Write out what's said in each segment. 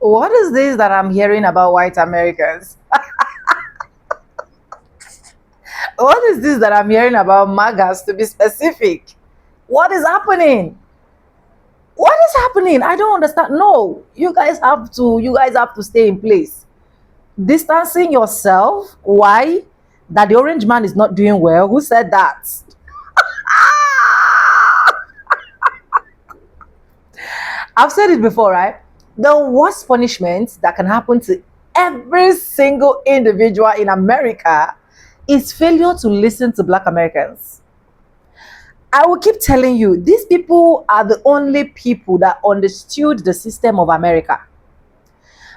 What is this that I'm hearing about white Americans? What is this that I'm hearing about Magas, to be specific? What is happening? What is happening? I don't understand. No, you guys have to stay in place. Distancing yourself. Why? That the orange man is not doing well. Who said that? I've said it before, right? The worst punishment that can happen to every single individual in America is failure to listen to Black Americans. I will keep telling you, these people are the only people that understood the system of America.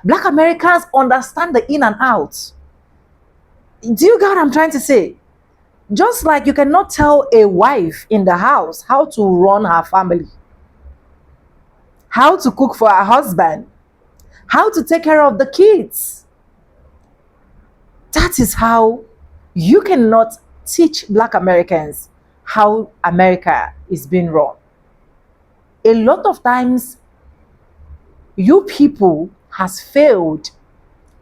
Black Americans understand the in and out. Do you get what I'm trying to say? Just like you cannot tell a wife in the house how to run her family, how to cook for her husband, how to take care of the kids. That is how you cannot teach Black Americans how America is being run. A lot of times, you people has failed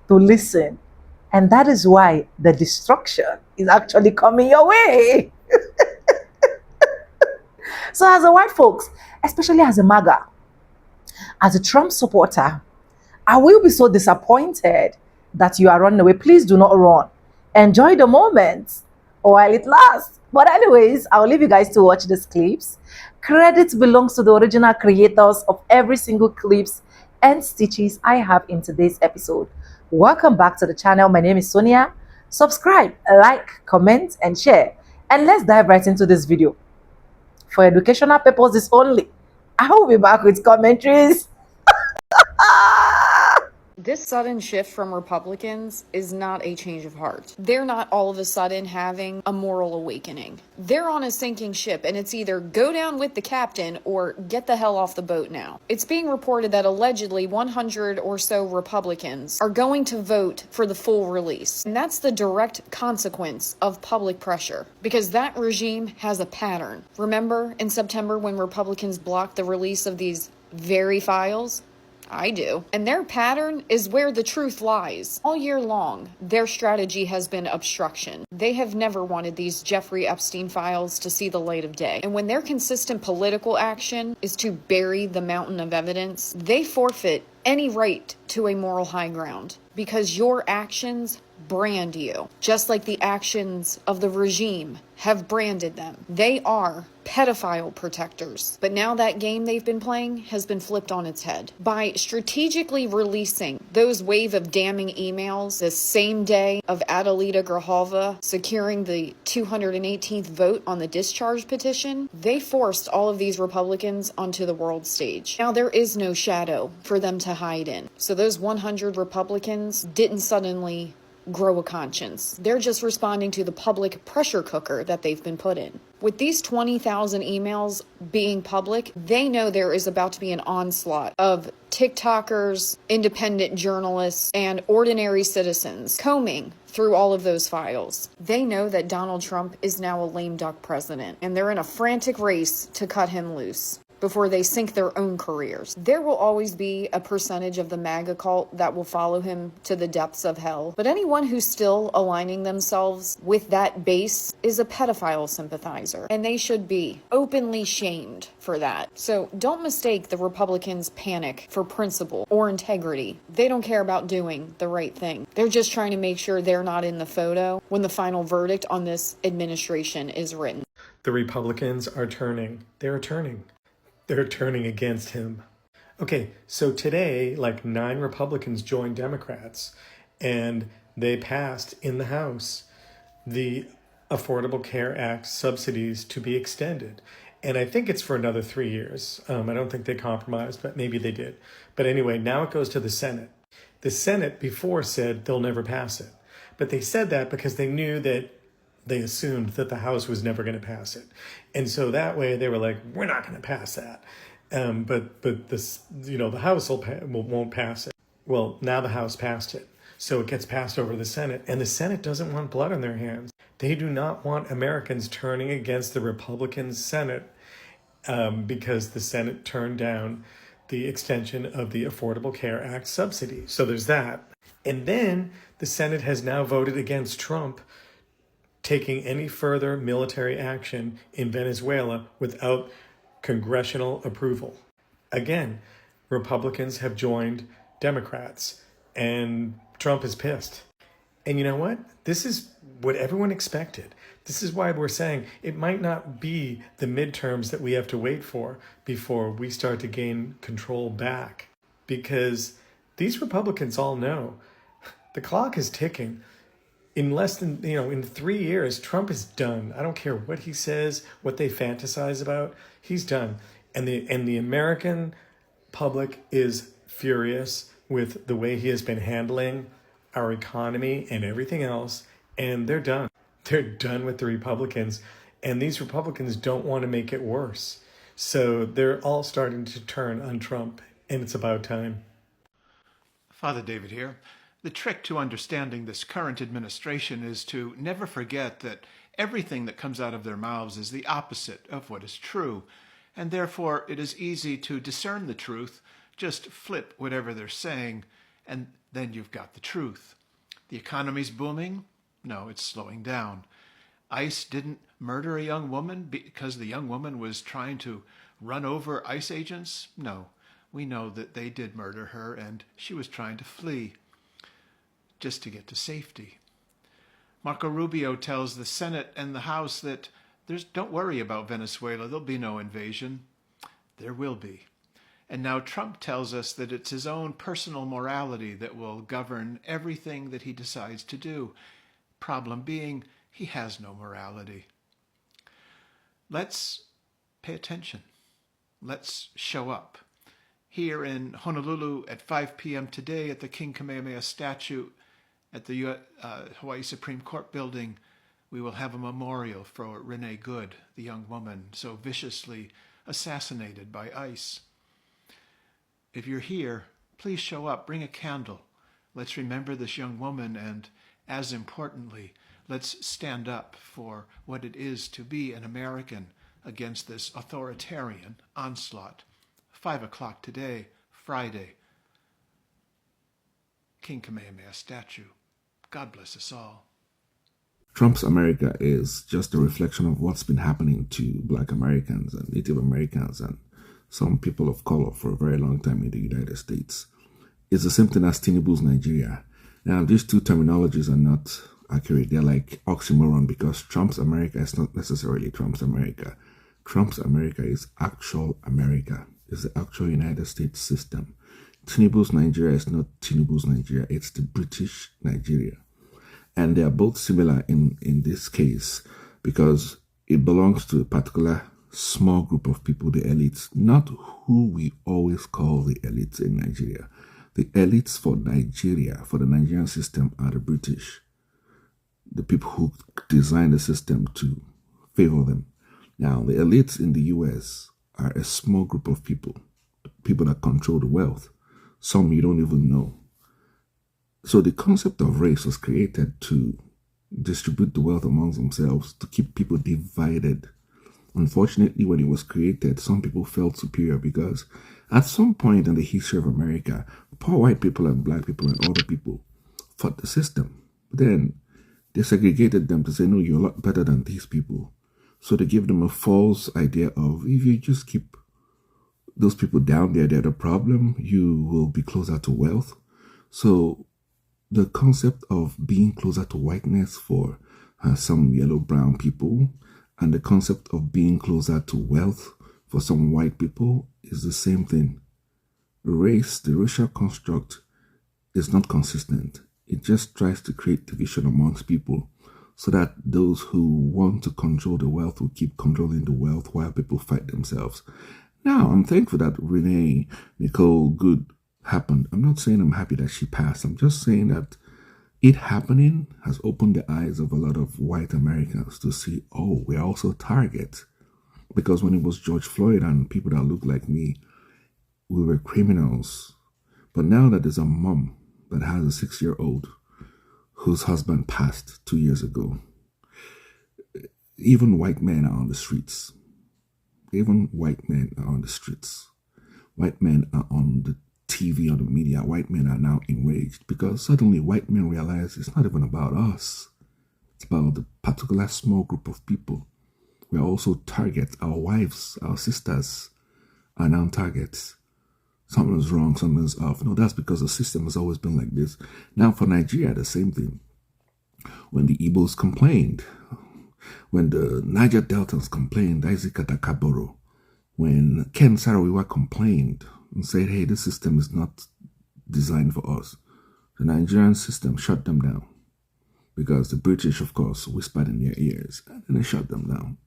to listen, and that is why the destruction is actually coming your way. So as a white folks, especially as a Maga, as a Trump supporter, I will be so disappointed that you are running away. Please do not run. Enjoy the moment while it lasts. But anyways, I'll leave you guys to watch these clips. Credit belongs to the original creators of every single clips and stitches I have in today's episode. Welcome back to the channel. My name is Sonia. Subscribe, like, comment, and share. And let's dive right into this video. For educational purposes only, I will be back with commentaries. This sudden shift from Republicans is not a change of heart. They're not all of a sudden having a moral awakening. They're on a sinking ship, and it's either go down with the captain or get the hell off the boat now. It's being reported that allegedly 100 or so Republicans are going to vote for the full release. And that's the direct consequence of public pressure, because that regime has a pattern. Remember in September when Republicans blocked the release of these very files? I do. And their pattern is where the truth lies. All year long, their strategy has been obstruction. They have never wanted these Jeffrey Epstein files to see the light of day. And when their consistent political action is to bury the mountain of evidence, they forfeit any right to a moral high ground, because your actions brand you, just like the actions of the regime have branded them. They are pedophile protectors. But now that game they've been playing has been flipped on its head. By strategically releasing those wave of damning emails the same day of Adelita Grijalva securing the 218th vote on the discharge petition, they forced all of these Republicans onto the world stage. Now there is no shadow for them to hide in. So those 100 Republicans didn't suddenly grow a conscience. They're just responding to the public pressure cooker that they've been put in. With these 20,000 emails being public, they know there is about to be an onslaught of TikTokers, independent journalists, and ordinary citizens combing through all of those files. They know that Donald Trump is now a lame duck president, and they're in a frantic race to cut him loose before they sink their own careers. There will always be a percentage of the Maga cult that will follow him to the depths of hell, but anyone who's still aligning themselves with that base is a pedophile sympathizer, and they should be openly shamed for that. So don't mistake the Republicans' panic for principle or integrity. They don't care about doing the right thing. They're just trying to make sure they're not in the photo when the final verdict on this administration is written. The Republicans are turning. They're turning. They're turning against him. Okay, so today, like 9 Republicans joined Democrats, and they passed in the House the Affordable Care Act subsidies to be extended. And I think it's for another 3 years. I don't think they compromised, but maybe they did. But anyway, now it goes to the Senate. The Senate before said they'll never pass it. But they said that because they knew that they assumed that the House was never going to pass it. And so that way they were like, we're not going to pass that. But this, the House won't pass it. Well, now the House passed it. So it gets passed over to the Senate. And the Senate doesn't want blood on their hands. They do not want Americans turning against the Republican Senate because the Senate turned down the extension of the Affordable Care Act subsidy. So there's that. And then the Senate has now voted against Trump taking any further military action in Venezuela without congressional approval. Again, Republicans have joined Democrats, and Trump is pissed. And you know what? This is what everyone expected. This is why we're saying it might not be the midterms that we have to wait for before we start to gain control back. Because these Republicans all know the clock is ticking. In less than, in 3 years, Trump is done. I don't care what he says, what they fantasize about. He's done. And the American public is furious with the way he has been handling our economy and everything else. And they're done. They're done with the Republicans. And these Republicans don't want to make it worse. So they're all starting to turn on Trump. And it's about time. Father David here. The trick to understanding this current administration is to never forget that everything that comes out of their mouths is the opposite of what is true, and therefore it is easy to discern the truth. Just flip whatever they're saying, and then you've got the truth. The economy's booming? No, it's slowing down. ICE didn't murder a young woman because the young woman was trying to run over ICE agents? No, we know that they did murder her, and she was trying to flee just to get to safety. Marco Rubio tells the Senate and the House that don't worry about Venezuela, there'll be no invasion. There will be. And now Trump tells us that it's his own personal morality that will govern everything that he decides to do. Problem being, he has no morality. Let's pay attention. Let's show up. Here in Honolulu at 5 p.m. today at the King Kamehameha statue, at the Hawaii Supreme Court building, we will have a memorial for Renee Good, the young woman so viciously assassinated by ICE. If you're here, please show up, bring a candle. Let's remember this young woman, and as importantly, let's stand up for what it is to be an American against this authoritarian onslaught. 5 o'clock today, Friday, King Kamehameha statue. God bless us all. Trump's America is just a reflection of what's been happening to Black Americans and Native Americans and some people of color for a very long time in the United States. It's the same thing as Tinubu's Nigeria. Now, these two terminologies are not accurate. They're like oxymoron because Trump's America is not necessarily Trump's America. Trump's America is actual America. It's the actual United States system. Tinubu's Nigeria is not Tinubu's Nigeria. It's the British Nigeria. And they are both similar in this case because it belongs to a particular small group of people, the elites, not who we always call the elites in Nigeria. The elites for Nigeria, for the Nigerian system, are the British, the people who designed the system to favor them. Now, the elites in the US are a small group of people that control the wealth. Some you don't even know. So the concept of race was created to distribute the wealth amongst themselves, to keep people divided. Unfortunately, when it was created, some people felt superior because at some point in the history of America, poor white people and Black people and other people fought the system. But then they segregated them to say, no, you're a lot better than these people. So they gave them a false idea of, if you just keep those people down there, they're the problem, you will be closer to wealth. So the concept of being closer to whiteness for some yellow-brown people and the concept of being closer to wealth for some white people is the same thing. Race, the racial construct, is not consistent. It just tries to create division amongst people so that those who want to control the wealth will keep controlling the wealth while people fight themselves. Now, I'm thankful that Renee Nicole Good happened. I'm not saying I'm happy that she passed. I'm just saying that it happening has opened the eyes of a lot of white Americans to see, oh, we're also targets. Because when it was George Floyd and people that look like me, we were criminals. But now that there's a mom that has a 6-year-old whose husband passed 2 years ago, even white men are on the streets. Even white men are on the streets. White men are on the TV, on the media. White men are now enraged because suddenly white men realize it's not even about us. It's about the particular small group of people. We are also targets. Our wives, our sisters are now targets. Something's wrong, something's off. No, that's because the system has always been like this. Now for Nigeria, the same thing. When the Igbos complained, when the Niger Deltans complained, Isaac Atakaboro, when Ken Sarawiwa complained and said, hey, this system is not designed for us, the Nigerian system shut them down because the British, of course, whispered in their ears and they shut them down.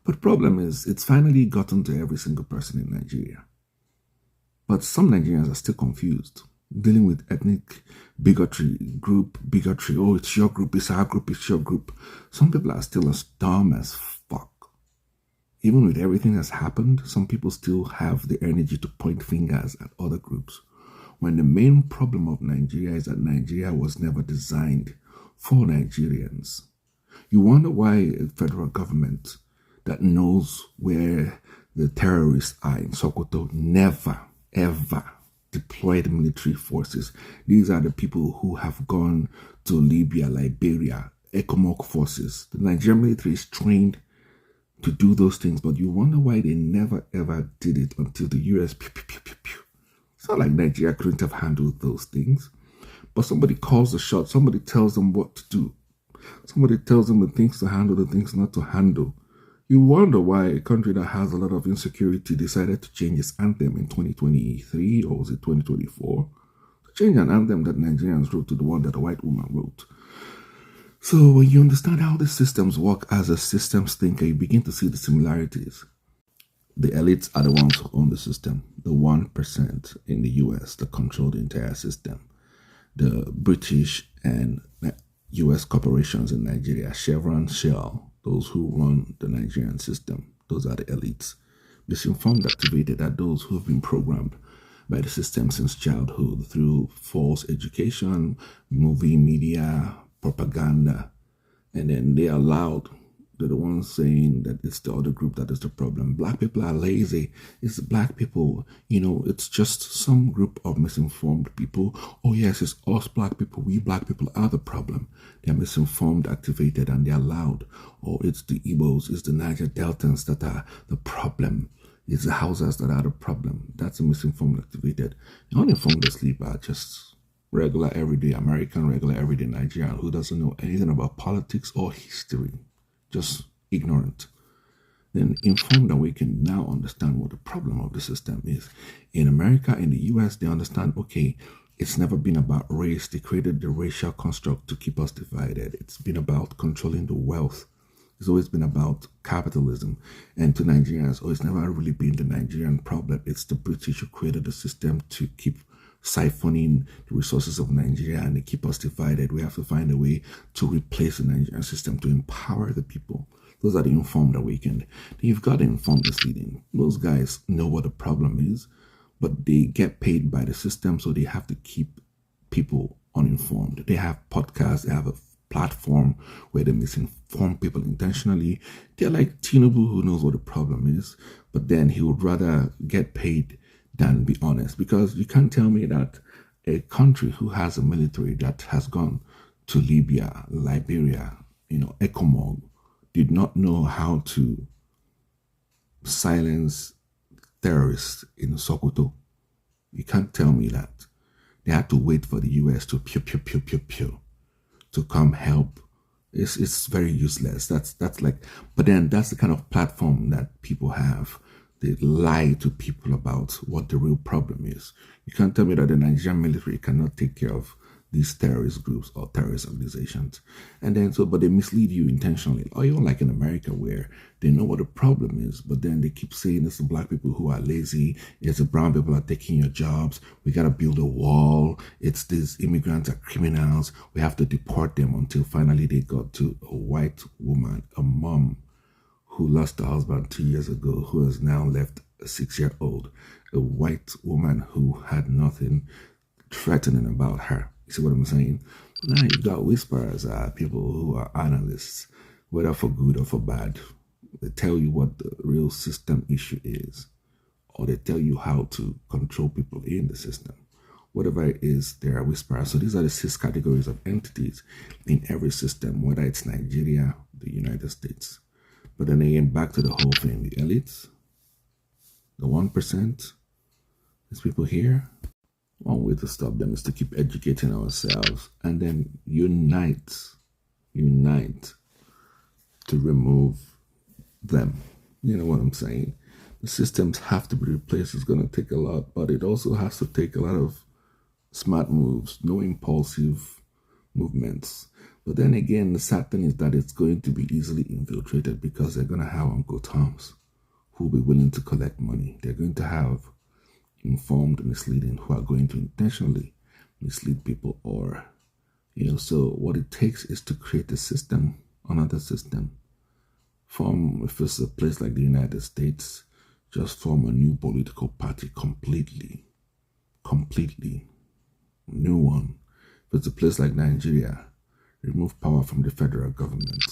But the problem is, it's finally gotten to every single person in Nigeria. But some Nigerians are still confused, dealing with ethnic bigotry, group bigotry. Oh, it's your group, it's our group, it's your group. Some people are still as dumb as fuck. Even with everything that's happened, some people still have the energy to point fingers at other groups. When the main problem of Nigeria is that Nigeria was never designed for Nigerians. You wonder why a federal government that knows where the terrorists are in Sokoto never, ever deployed military forces. These are the people who have gone to Libya, Liberia, ECOMOG forces. The Nigerian military is trained to do those things, but you wonder why they never, ever did it until the US. Pew, pew, pew, pew, pew. It's not like Nigeria couldn't have handled those things, but somebody calls the shot. Somebody tells them what to do. Somebody tells them the things to handle, the things not to handle. You wonder why a country that has a lot of insecurity decided to change its anthem in 2023, or was it 2024? To change an anthem that Nigerians wrote to the one that a white woman wrote. So when you understand how the systems work as a systems thinker, you begin to see the similarities. The elites are the ones who own the system. The 1% in the US that control the entire system. The British and US corporations in Nigeria, Chevron, Shell, those who run the Nigerian system, those are the elites. Misinformed, activated are those who have been programmed by the system since childhood through false education, movie, media, propaganda, and then they are allowed. They're the ones saying that it's the other group that is the problem. Black people are lazy. It's black people. It's just some group of misinformed people. Oh yes, it's us black people. We black people are the problem. They're misinformed, activated, and they're loud. Or it's the Igbos, it's the Niger Deltans that are the problem. It's the Hausas that are the problem. That's a misinformed, activated. The uninformed asleep are just regular, everyday American, regular, everyday Nigerian who doesn't know anything about politics or history. Just ignorant. Then informed that we can now understand what the problem of the system is. In America, in the US, they understand, okay, it's never been about race. They created the racial construct to keep us divided. It's been about controlling the wealth. It's always been about capitalism. And to Nigerians, it's never really been the Nigerian problem. It's the British who created the system to keep siphoning the resources of Nigeria, and they keep us divided. We have to find a way to replace the Nigerian system to empower the people. Those are the informed awakened. Then you've got the informed misleading. Those guys know what the problem is, but they get paid by the system, so they have to keep people uninformed. They have podcasts, they have a platform where they misinform people intentionally. They're like Tinubu, who knows what the problem is, but then he would rather get paid than be honest, because you can't tell me that a country who has a military that has gone to Libya, Liberia, ECOMOG, did not know how to silence terrorists in Sokoto. You can't tell me that. They had to wait for the US to pew pew pew pew pew to come help. It's very useless. That's like, but then that's the kind of platform that people have. They lie to people about what the real problem is. You can't tell me that the Nigerian military cannot take care of these terrorist groups or terrorist organizations. And then but they mislead you intentionally. Or even like in America, where they know what the problem is, but then they keep saying it's the black people who are lazy, it's the brown people are taking your jobs, we gotta build a wall, it's these immigrants are criminals, we have to deport them, until finally they got to a white woman, a mom, who lost her husband 2 years ago, who has now left a 6-year-old, a white woman who had nothing threatening about her. You see what I'm saying? Now you got whisperers, people who are analysts, whether for good or for bad. They tell you what the real system issue is. or they tell you how to control people in the system. Whatever it is, there are whisperers. So these are the 6 categories of entities in every system, whether it's Nigeria, the United States. But then again, back to the whole thing, the elites, the 1%, these people here, one way to stop them is to keep educating ourselves and then unite to remove them. You know what I'm saying? The systems have to be replaced. It's going to take a lot, but it also has to take a lot of smart moves, no impulsive movements. But then again, the sad thing is that it's going to be easily infiltrated because they're going to have Uncle Toms who will be willing to collect money. They're going to have informed misleading who are going to intentionally mislead people, or so what it takes is to create a system, another system. If it's a place like the United States, just form a new political party completely new one. If it's a place like Nigeria, remove power from the federal government,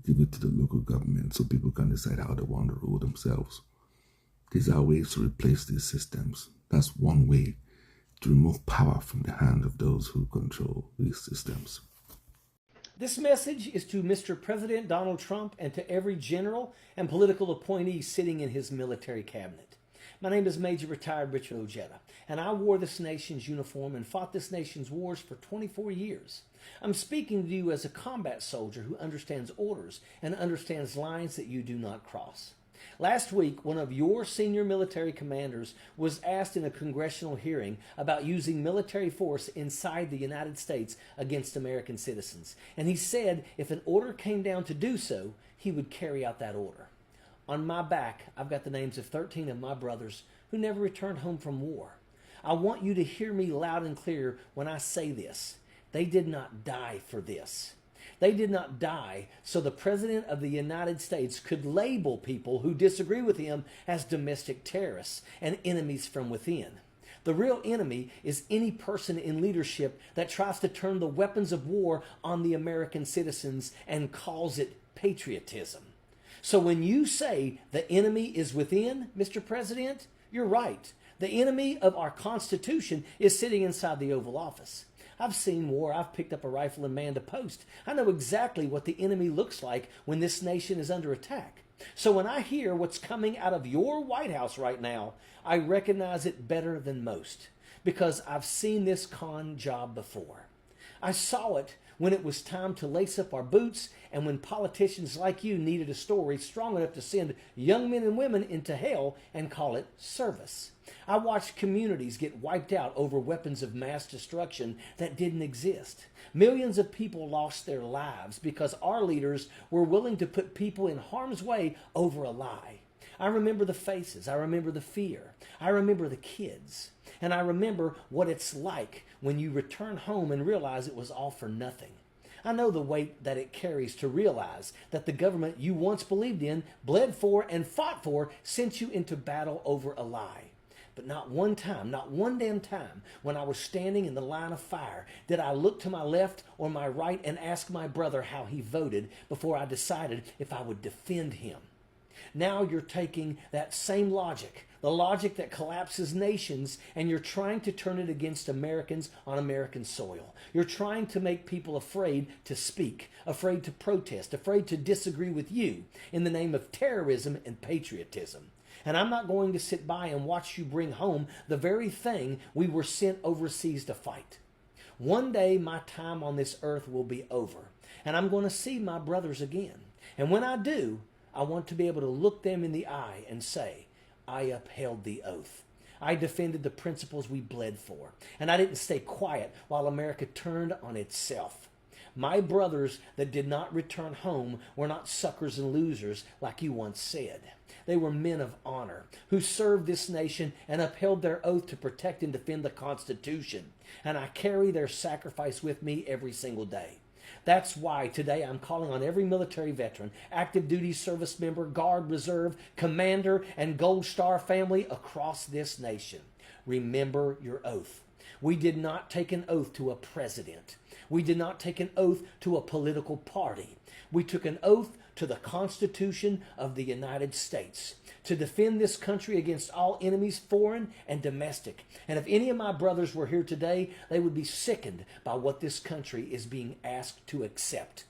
give it to the local government so people can decide how they want to rule themselves. These are ways to replace these systems. That's one way to remove power from the hands of those who control these systems. This message is to Mr. President Donald Trump and to every general and political appointee sitting in his military cabinet. My name is Major Retired Richard Ojeda, and I wore this nation's uniform and fought this nation's wars for 24 years. I'm speaking to you as a combat soldier who understands orders and understands lines that you do not cross. Last week, one of your senior military commanders was asked in a congressional hearing about using military force inside the United States against American citizens. And he said if an order came down to do so, he would carry out that order. On my back, I've got the names of 13 of my brothers who never returned home from war. I want you to hear me loud and clear when I say this. They did not die for this. They did not die so the President of the United States could label people who disagree with him as domestic terrorists and enemies from within. The real enemy is any person in leadership that tries to turn the weapons of war on the American citizens and calls it patriotism. So when you say the enemy is within, Mr. President, you're right. The enemy of our Constitution is sitting inside the Oval Office. I've seen war. I've picked up a rifle and manned a post. I know exactly what the enemy looks like when this nation is under attack. So when I hear what's coming out of your White House right now, I recognize it better than most because I've seen this con job before. I saw it when it was time to lace up our boots and when politicians like you needed a story strong enough to send young men and women into hell and call it service. I watched communities get wiped out over weapons of mass destruction that didn't exist. Millions of people lost their lives because our leaders were willing to put people in harm's way over a lie. I remember the faces. I remember the fear. I remember the kids. And I remember what it's like when you return home and realize it was all for nothing. I know the weight that it carries to realize that the government you once believed in, bled for, and fought for sent you into battle over a lie. But not one time, not one damn time, when I was standing in the line of fire, did I look to my left or my right and ask my brother how he voted before I decided if I would defend him. Now you're taking that same logic, the logic that collapses nations, and you're trying to turn it against Americans on American soil. You're trying to make people afraid to speak, afraid to protest, afraid to disagree with you in the name of terrorism and patriotism. And I'm not going to sit by and watch you bring home the very thing we were sent overseas to fight. One day my time on this earth will be over, and I'm going to see my brothers again. And when I do, I want to be able to look them in the eye and say, I upheld the oath. I defended the principles we bled for, and I didn't stay quiet while America turned on itself. My brothers that did not return home were not suckers and losers like you once said. They were men of honor who served this nation and upheld their oath to protect and defend the Constitution. And I carry their sacrifice with me every single day. That's why today I'm calling on every military veteran, active duty service member, Guard, Reserve, Commander, and Gold Star family across this nation. Remember your oath. We did not take an oath to a president. We did not take an oath to a political party. We took an oath to the Constitution of the United States, to defend this country against all enemies, foreign and domestic. And if any of my brothers were here today, they would be sickened by what this country is being asked to accept.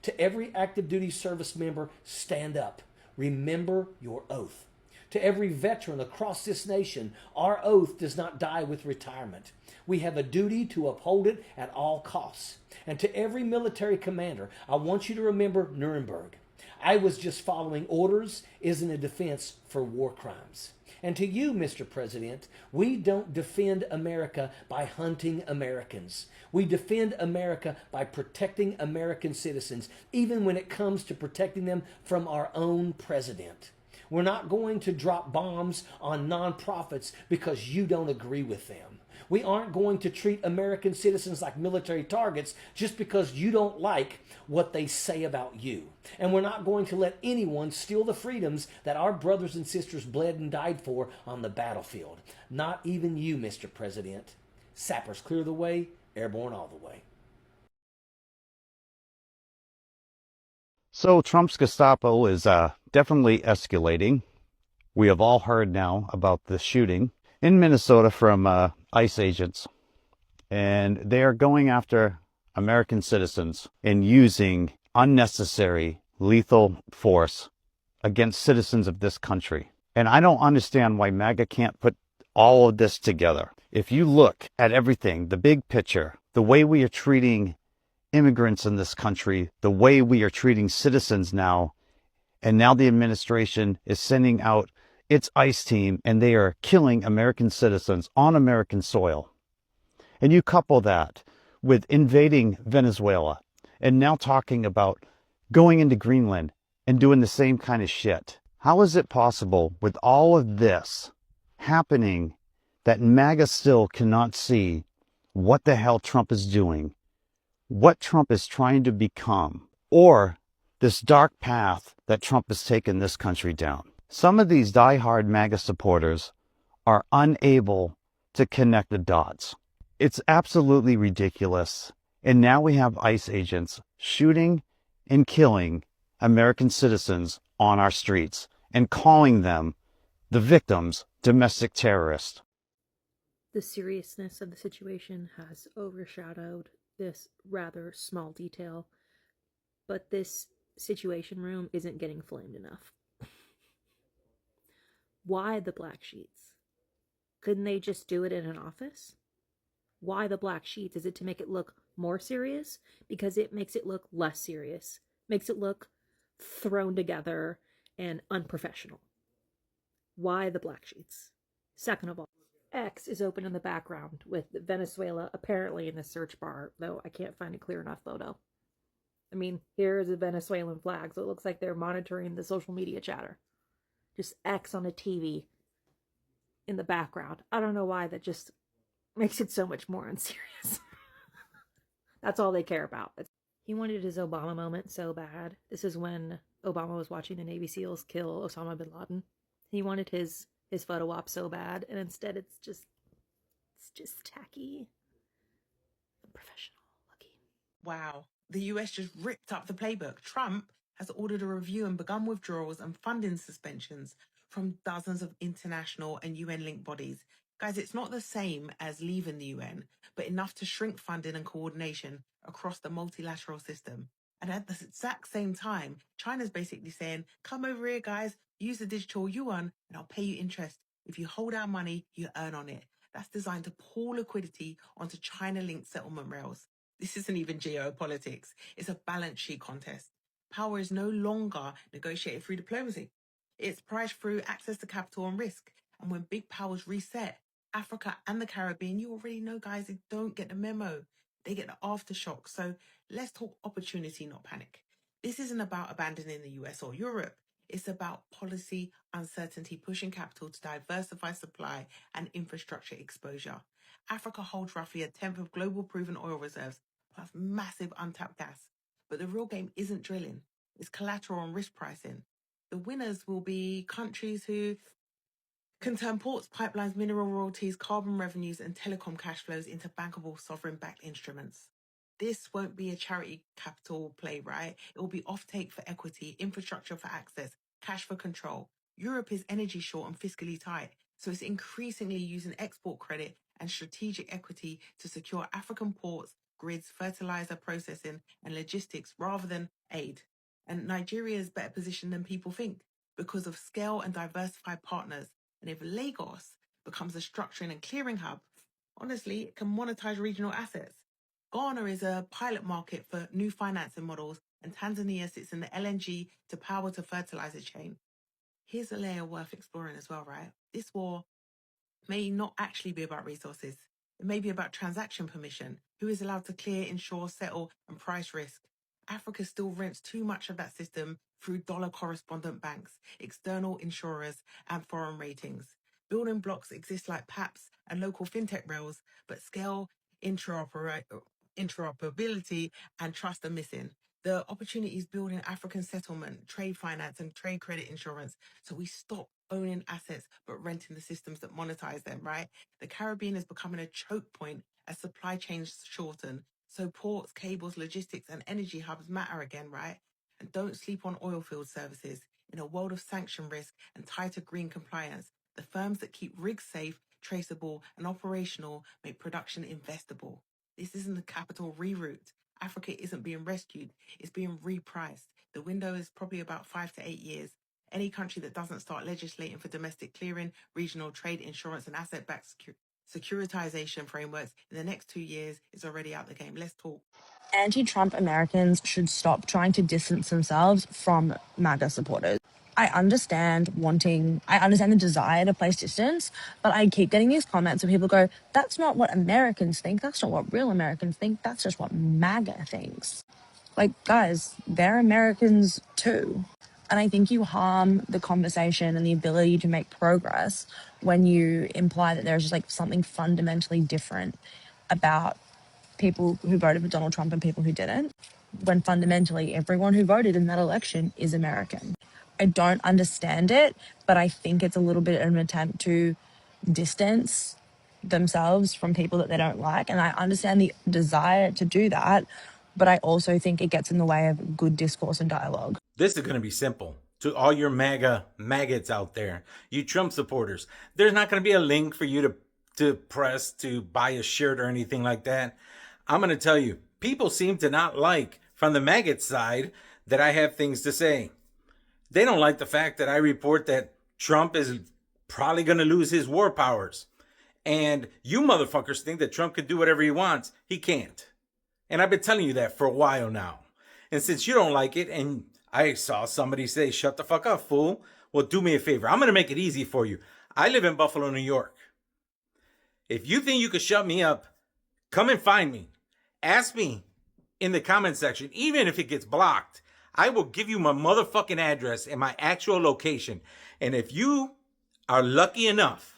To every active duty service member, stand up. Remember your oath. To every veteran across this nation, our oath does not die with retirement. We have a duty to uphold it at all costs. And to every military commander, I want you to remember Nuremberg. I was just following orders isn't a defense for war crimes. And to you, Mr. President, we don't defend America by hunting Americans. We defend America by protecting American citizens, even when it comes to protecting them from our own president. We're not going to drop bombs on nonprofits because you don't agree with them. We aren't going to treat American citizens like military targets just because you don't like what they say about you. And we're not going to let anyone steal the freedoms that our brothers and sisters bled and died for on the battlefield. Not even you, Mr. President. Sappers clear the way, airborne all the way. So Trump's Gestapo is definitely escalating. We have all heard now about the shooting in Minnesota from ICE agents. And they are going after American citizens and using unnecessary lethal force against citizens of this country. And I don't understand why Maga can't put all of this together. If you look at everything, the big picture, the way we are treating immigrants in this country, the way we are treating citizens now, and now the administration is sending out its ICE team and they are killing American citizens on American soil. And you couple that with invading Venezuela and now talking about going into Greenland and doing the same kind of shit. How is it possible with all of this happening that MAGA still cannot see what the hell Trump is doing, what Trump is trying to become, or this dark path that Trump has taken this country down? Some of these diehard MAGA supporters are unable to connect the dots. It's absolutely ridiculous. And now we have ICE agents shooting and killing American citizens on our streets and calling them, the victims, domestic terrorists. The seriousness of the situation has overshadowed this rather small detail, but this situation room isn't getting flamed enough. Why the black sheets? Couldn't they just do it in an office? Why the black sheets? Is it to make it look more serious? Because it makes it look less serious. Makes it look thrown together and unprofessional. Why the black sheets? Second of all, X is open in the background with Venezuela apparently in the search bar, though I can't find a clear enough photo. I mean, here is a Venezuelan flag, so it looks like they're monitoring the social media chatter. Just X on a TV in the background. I don't know why, that just makes it so much more unserious. That's all they care about. He wanted his Obama moment so bad. This is when Obama was watching the Navy SEALs kill Osama bin Laden. He wanted his photo op so bad, and instead it's just tacky, unprofessional looking. Wow. The US just ripped up the playbook. Trump has ordered a review and begun withdrawals and funding suspensions from dozens of international and UN-linked bodies. Guys, it's not the same as leaving the UN, but enough to shrink funding and coordination across the multilateral system. And at the exact same time, China's basically saying, come over here, guys, use the digital yuan, and I'll pay you interest. If you hold our money, you earn on it. That's designed to pour liquidity onto China-linked settlement rails. This isn't even geopolitics. It's a balance sheet contest. Power is no longer negotiated through diplomacy. It's priced through access to capital and risk. And when big powers reset, Africa and the Caribbean, you already know, guys, they don't get the memo. They get the aftershock. So let's talk opportunity, not panic. This isn't about abandoning the US or Europe. It's about policy uncertainty, pushing capital to diversify supply and infrastructure exposure. Africa holds roughly a tenth of global proven oil reserves, plus massive untapped gas. But the real game isn't drilling. It's collateral and risk pricing. The winners will be countries who can turn ports, pipelines, mineral royalties, carbon revenues, and telecom cash flows into bankable sovereign-backed instruments. This won't be a charity capital play, right? It will be offtake for equity, infrastructure for access, cash for control. Europe is energy short and fiscally tight, so it's increasingly using export credit and strategic equity to secure African ports, grids, fertilizer processing, and logistics rather than aid. And Nigeria is better positioned than people think because of scale and diversified partners. And if Lagos becomes a structuring and clearing hub, honestly, it can monetize regional assets. Ghana is a pilot market for new financing models, and Tanzania sits in the LNG to power to fertilizer chain. Here's a layer worth exploring as well, right? This war may not actually be about resources. It may be about transaction permission. Who is allowed to clear, insure, settle, and price risk? Africa still rents too much of that system through dollar correspondent banks, external insurers, and foreign ratings. Building blocks exist like PAPs and local fintech rails, but scale, interoperability, and trust are missing. The opportunities building African settlement, trade finance, and trade credit insurance. So we stop owning assets but renting the systems that monetize them, right? The Caribbean is becoming a choke point as supply chains shorten. So ports, cables, logistics, and energy hubs matter again, right? And don't sleep on oil field services. In a world of sanction risk and tighter green compliance, the firms that keep rigs safe, traceable, and operational make production investable. This isn't a capital reroute. Africa isn't being rescued, it's being repriced. The window is probably about 5 to 8 years. Any country that doesn't start legislating for domestic clearing, regional trade, insurance, and asset-backed securitization frameworks in the next 2 years is already out the game. Let's talk. Anti-Trump Americans should stop trying to distance themselves from MAGA supporters. I understand the desire to place distance, but I keep getting these comments where people go, that's not what Americans think. That's not what real Americans think. That's just what MAGA thinks. Like, guys, they're Americans too. And I think you harm the conversation and the ability to make progress when you imply that there's just like something fundamentally different about people who voted for Donald Trump and people who didn't, when fundamentally everyone who voted in that election is American. I don't understand it, but I think it's a little bit of an attempt to distance themselves from people that they don't like. And I understand the desire to do that, but I also think it gets in the way of good discourse and dialogue. This is going to be simple. To all your maggots out there, you Trump supporters, there's not going to be a link for you to press to buy a shirt or anything like that. I'm going to tell you, people seem to not like, from the maggot side, that I have things to say. They don't like the fact that I report that Trump is probably going to lose his war powers. And you motherfuckers think that Trump can do whatever he wants. He can't. And I've been telling you that for a while now. And since you don't like it, and I saw somebody say, shut the fuck up, fool. Well, do me a favor. I'm going to make it easy for you. I live in Buffalo, New York. If you think you could shut me up, come and find me. Ask me in the comment section, even if it gets blocked. I will give you my motherfucking address and my actual location. And if you are lucky enough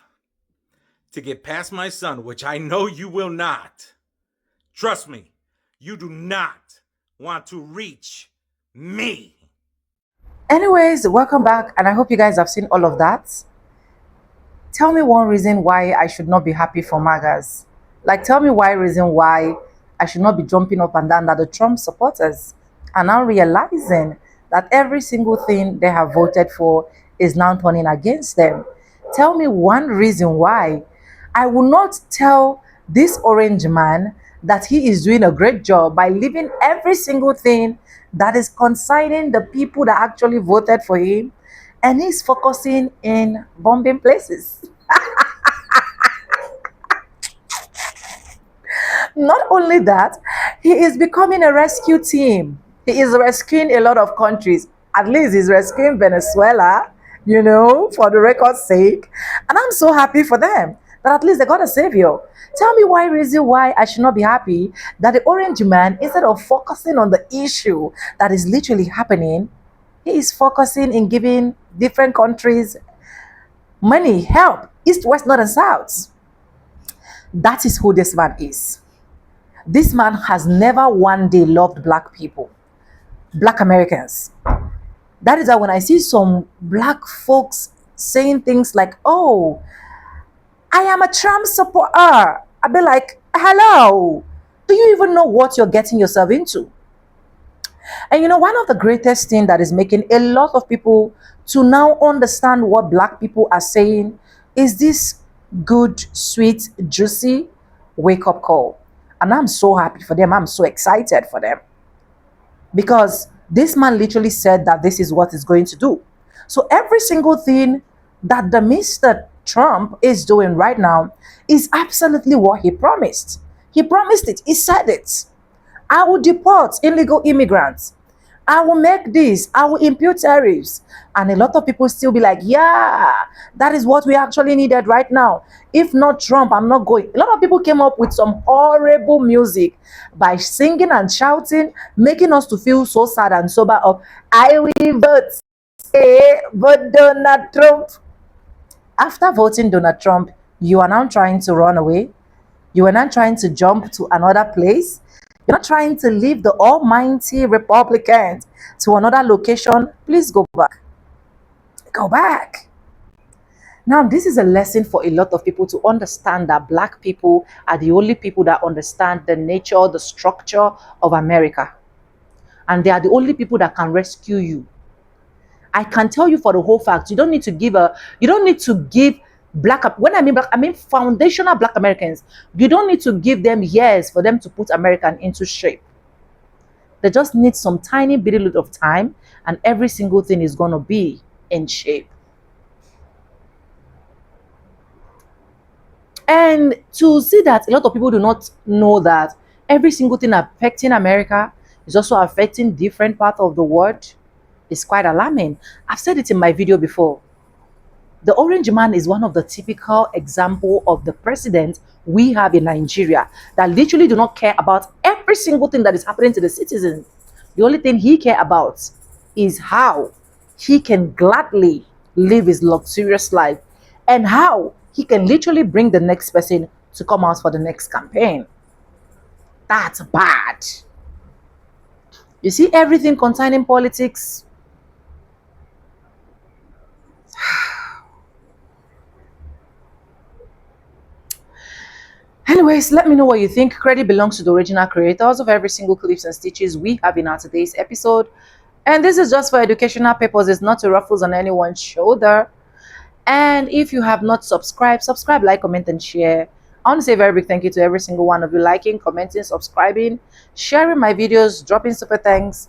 to get past my son, which I know you will not, trust me, you do not want to reach me. Anyways, welcome back, and I hope you guys have seen all of that. Tell me one reason why I should not be happy for MAGAs. Like, tell me reason why I should not be jumping up and down that the Trump supporters are now realizing that every single thing they have voted for is now turning against them. Tell me one reason why I will not tell this orange man that he is doing a great job by leaving every single thing that is concerning the people that actually voted for him, and he's focusing in bombing places. Not only that, he is becoming a rescue team. He is rescuing a lot of countries. At least he's rescuing Venezuela, for the record's sake. And I'm so happy for them that at least they got a savior. Tell me reason why I should not be happy that the orange man, instead of focusing on the issue that is literally happening, he is focusing in giving different countries money, help, east, west, north, and south. That is who this man is. This man has never one day loved black people, black Americans. That is why when I see some black folks saying things like, oh, I am a Trump supporter, I'll be like, hello, do you even know what you're getting yourself into? And you know, one of the greatest thing that is making a lot of people to now understand what black people are saying is this good, sweet, juicy wake up call. And I'm so happy for them. I'm so excited for them because this man literally said that this is what he's going to do. So every single thing that the Mr. Trump is doing right now is absolutely what he promised. He promised it. He said it. I will deport illegal immigrants. I will make this. I will impute tariffs. And a lot of people still be like, yeah, that is what we actually needed right now. If not Trump, I'm not going. A lot of people came up with some horrible music by singing and shouting, making us to feel so sad and sober of, I will vote, vote Donald Trump. After voting Donald Trump, you are now trying to run away. You are not trying to jump to another place. You're not trying to leave the almighty Republicans to another location. Please go back. Go back. Now, this is a lesson for a lot of people to understand that black people are the only people that understand the nature, the structure of America. And they are the only people that can rescue you. I can tell you for the whole fact, you don't need to give black, when I mean black, I mean foundational black Americans. You don't need to give them years for them to put American into shape. They just need some tiny bitty little of time and every single thing is going to be in shape. And to see that a lot of people do not know that every single thing affecting America is also affecting different parts of the world is quite alarming. I've said it in my video before. The orange man is one of the typical example of the president we have in Nigeria that literally do not care about every single thing that is happening to the citizens. The only thing he care about is how he can gladly live his luxurious life and how he can literally bring the next person to come out for the next campaign. That's bad. You see, everything concerning politics. Anyways, let me know what you think. Credit belongs to the original creators of every single clips and stitches we have in our today's episode. And this is just for educational purposes, not to ruffles on anyone's shoulder. And if you have not subscribed, subscribe, like, comment, and share. I want to say a very big thank you to every single one of you liking, commenting, subscribing, sharing my videos, dropping super thanks,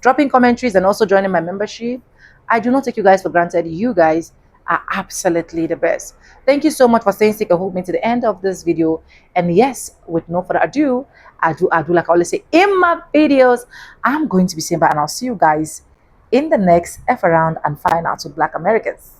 dropping commentaries, and also joining my membership. I do not take you guys for granted. You guys are absolutely the best. Thank you so much for staying stick and hold me to the end of this video. And yes, with no further ado, I do like I always say in my videos, I'm going to be saying bye, and I'll see you guys in the next F around and find out with Black Americans.